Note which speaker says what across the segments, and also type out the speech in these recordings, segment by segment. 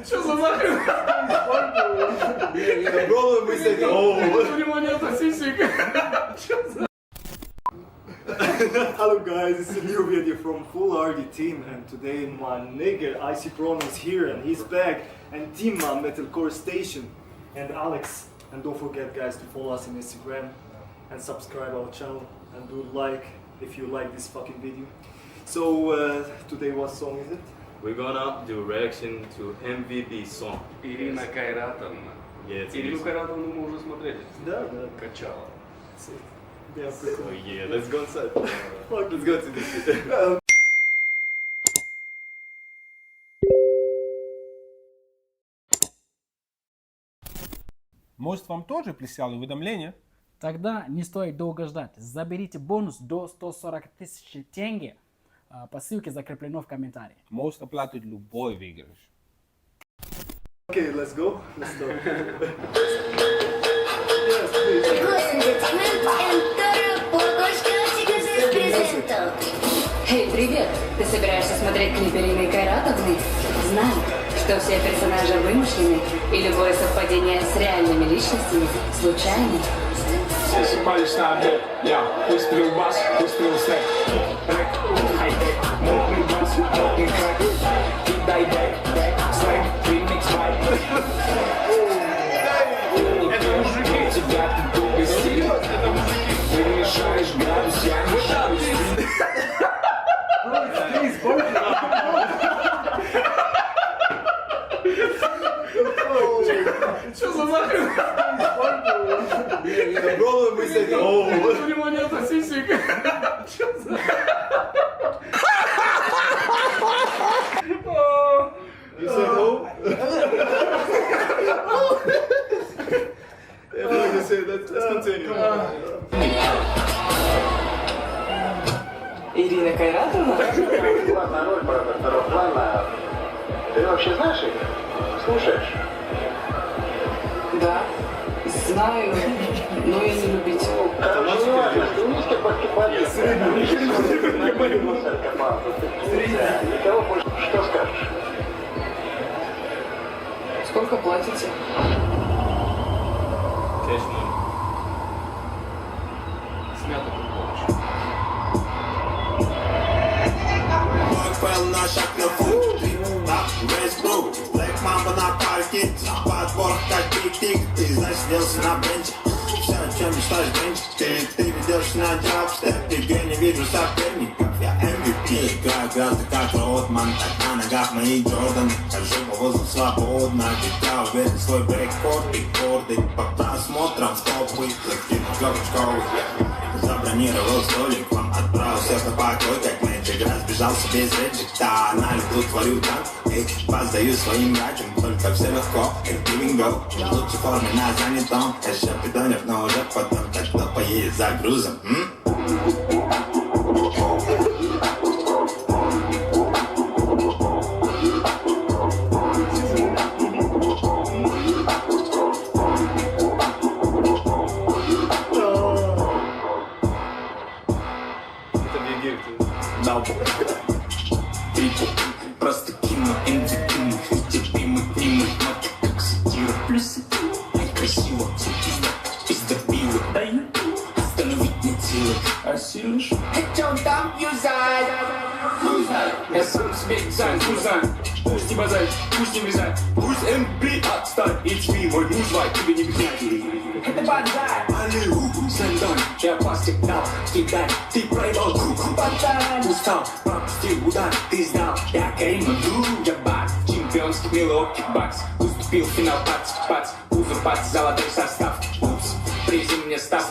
Speaker 1: Что за нахрен?
Speaker 2: Попробуем мы с этим.
Speaker 1: Внимание, токсичник.
Speaker 2: Hello guys, it's a new video from Full RD team, and today my nigga Icy Prawn is here and he's back, and Dima Metalcore Station and Alex. And don't forget guys to follow us on Instagram and subscribe our channel and do like if you like this fucking video. So today what song is it?
Speaker 3: We're gonna do reaction to MVP song.
Speaker 1: Ирина Кайратовна.
Speaker 3: Yeah, it's
Speaker 1: Ирину
Speaker 3: amazing.
Speaker 1: Кайратовну мы уже смотрели.
Speaker 2: Да, да.
Speaker 1: Качала.
Speaker 2: Yeah,
Speaker 3: Oh yeah, let's go inside. Let's go to this shit.
Speaker 4: Может, вам тоже прислали уведомление?
Speaker 5: Тогда не стоит долго ждать. Заберите бонус до 140 тысяч тенге по ссылке, закреплено в комментарии.
Speaker 4: Может, оплатить любой выигрыш.
Speaker 2: Okay, let's go. Let's start. Yes, please.
Speaker 6: Эй, привет! Ты собираешься смотреть клип Ирины Кайратовны? Знай, что все персонажи вымышлены, и любое совпадение с реальными личностями случайно.
Speaker 7: Все сыпались на обед, я выстрелил бас, выстрелил снэп. Рэк, хай-тек, модный бас, модный трек. И дай бэк, слэк, ремикс вайп. Это мужики, тебя тут долго стиль. Ты мешаешь градус, я мешаю стиль.
Speaker 1: Что за нахрен?
Speaker 2: Попробуем мы с этим.
Speaker 1: Внимание, токсичник.
Speaker 2: You said no? Yeah, like I said, let's continue.
Speaker 6: Ирина Кайратовна?
Speaker 8: Ладно, роль, правда, второго плана. Ты вообще знаешь их? Слушаешь?
Speaker 6: Да, знаю, но я не любитель.
Speaker 8: Короче, не важно, что низкий баскетболист. Никого больше. Что скажешь?
Speaker 6: Сколько платите?
Speaker 3: Cash money.
Speaker 1: Смято как помощь.
Speaker 9: Пэл на шаг на фут, Вестбрук, Блэк Мамба на парке, подбор как тик-тик, ты засиделся на бенче. Все, о чем мечтаешь, бенчик, ты ведешь на джабстеп, я не вижу соперников, я MVP, играю грязно как Ротман, так на ногах мои Джорданы, хожу по воздуху свободно, ведь я уверен в свой брейккорд и гордый, по просмотрам стопы, коллективно клёвый школы. Забронировал столик, вам отправил всех на покой, как менеджер, игра сбежал себе из реджик, да, на лету творю так, эй, поздаю своим гаджем, только все легко, как giving go, в лучшей форме на занятом, еще придонер, но уже потом, так кто поедет за грузом,
Speaker 3: Это Бигир.
Speaker 7: Дал трипл, просто кину, инвитину, терпимый, примый, мать, как сатира, плюс красиво, пизда била, даю, остановить не силы, осилишь? О чем там юзать? Я сам себе дизайн, кузайн, пусть не базарь, пусть не влезай, пусть МП отстань, it's me, мой музвай, тебе не бегать. Это базар, аллилуйя, сэндон, я пластик дал, кидай, ты проебал куку, пацан, устал, пропустил удар, ты знал, я Карим Абдул, я бат, чемпионский Милоки Бакс, уступил в финал, пац, узурпация, золотой состав, упс, призем мне став.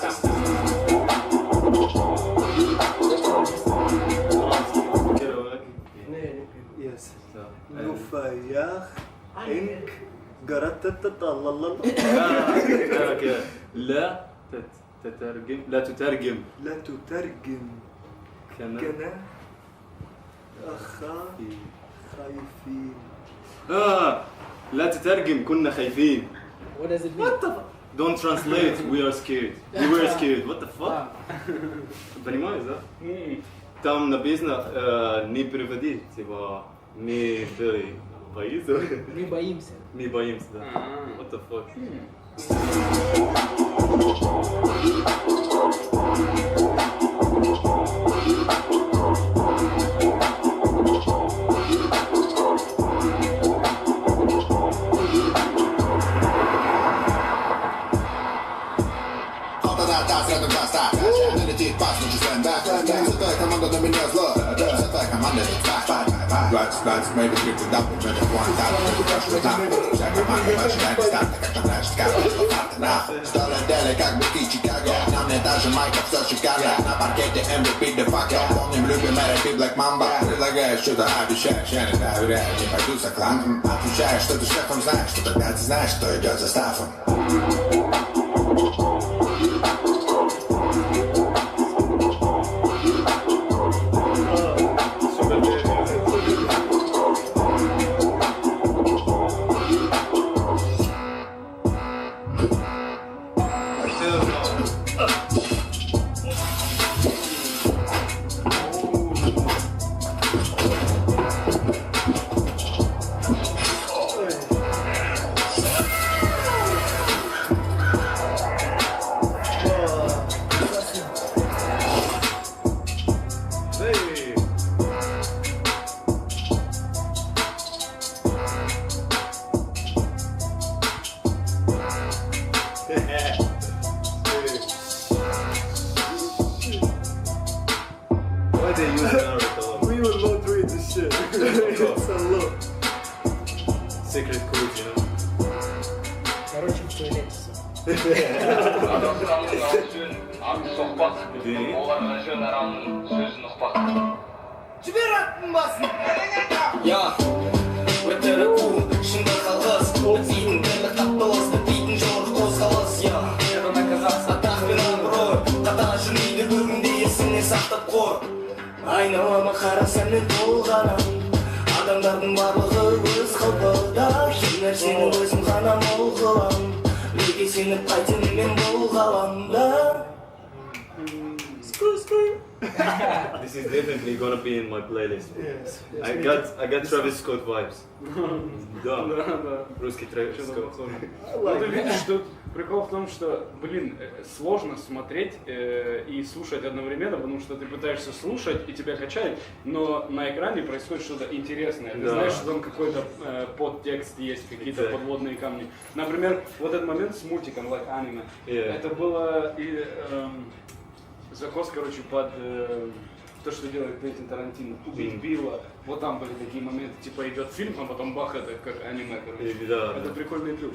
Speaker 2: Yes. نفياخ إنك قرأت
Speaker 3: اوكي. لا تترجم. لا تترجم.
Speaker 2: لا تترجم كنا خايفين.
Speaker 3: لا تترجم كنا خايفين.
Speaker 5: What does it mean?
Speaker 2: What the fuck?
Speaker 3: Don't translate. We are scared. We were scared. What the fuck? Понимаешь, да? Там написано не переводи, типа мы были Боится?
Speaker 5: Мы боимся.
Speaker 3: Не боимся, да. What the fuck?
Speaker 9: Рядом глаза, летит пас, но чувствуем бэк. Святая команда на меня зло, святая команда не спать. 20, maybe 30, да, мы just one time, мы прошлый этап. Вся команда в ожидании старта, как нам нравится, как вышло фарта, нахуй. Столы дели, как быки Чикаго, на мне даже майка, все шикарно. На паркете MVP де-факто, помним, любим рэп Black Mamba. Предлагаешь что-то, обещаешь, я не доверяю, не пойду за кланом. Отвечаешь, что ты шефом знаешь, что тогда ты знаешь, что идет за стафом.
Speaker 3: Why they use Naruto?
Speaker 2: We will not read this shit. It's a lot.
Speaker 3: Secret code, you know?
Speaker 5: Короче, в туалете все.
Speaker 7: Я өтіріку шыңды қалғыз бітпейтін бірлік таптылыз бітпейтін жорық қозғалыс я это наказаться атақ пен абырой қатар жүрмейді бүгінде есіңе сақтап қор айналама қарасам мен толғанам адамдардың барлығы өз қалпында еш нәрсені өзім ғана мол қылам неге сеніп қайтемін мен бұл ғаламда.
Speaker 3: This is definitely gonna be in my playlist.
Speaker 2: Yes.
Speaker 3: I got Travis Scott vibes. Да.
Speaker 1: Да.
Speaker 3: Русский Travis
Speaker 1: Что-то
Speaker 3: Scott.
Speaker 1: похоже. Ну, ты видишь, тут прикол в том, что, блин, сложно смотреть и слушать одновременно, потому что ты пытаешься слушать и тебя качает, но на экране происходит что-то интересное. Ты
Speaker 3: Да.
Speaker 1: знаешь, что там какой-то подтекст есть, какие-то
Speaker 3: Exactly.
Speaker 1: подводные камни. Например, вот этот момент с мультиком, like anime.
Speaker 3: Yeah.
Speaker 1: Это было закос, короче, под то, что делает Квентин Тарантино. Убить Билла. Вот там были такие моменты, типа идет фильм, а потом бах, это как аниме, короче.
Speaker 3: Да,
Speaker 1: Это
Speaker 3: да.
Speaker 1: прикольный трюк.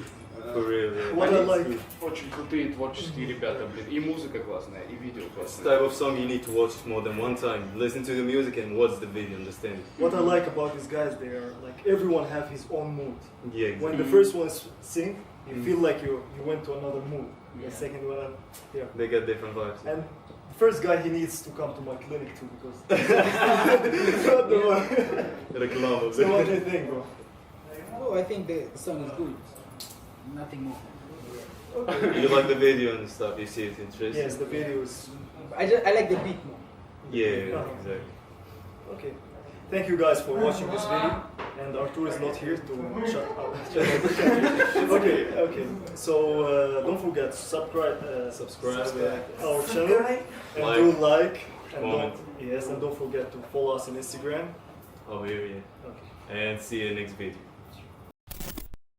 Speaker 3: For real, yeah.
Speaker 2: What I
Speaker 1: Они
Speaker 2: like.
Speaker 1: очень крутые творческие ребята, блин. И музыка классная, и видео
Speaker 3: This
Speaker 1: классное.
Speaker 3: type of song you need to watch it more than one time. Listen to the music and watch the video, understand it?
Speaker 2: What I like about these guys, they are like everyone have his own mood.
Speaker 3: Yeah,
Speaker 2: When
Speaker 3: exactly.
Speaker 2: the first one sing, you feel like you went to another mood. The second one, yeah.
Speaker 3: They got different vibes.
Speaker 2: And the first guy, he needs to come to my clinic too because it's not the one.
Speaker 3: Реклама.
Speaker 2: So what do you think, bro?
Speaker 5: Oh, I think the song is good. Nothing more.
Speaker 3: You like the video and stuff, you see it's interesting.
Speaker 2: Yes, the video is
Speaker 5: I like the beat more.
Speaker 3: Yeah,
Speaker 2: Uh-huh.
Speaker 3: exactly.
Speaker 2: okay. Thank you guys for watching this video. And Artur is not here to shut up. Okay, okay. So don't forget to subscribe our channel and
Speaker 3: Like,
Speaker 2: do like and
Speaker 3: comment.
Speaker 2: yes, and don't forget to follow us on Instagram.
Speaker 3: Oh, here, yeah.
Speaker 2: Okay.
Speaker 3: And see you next video.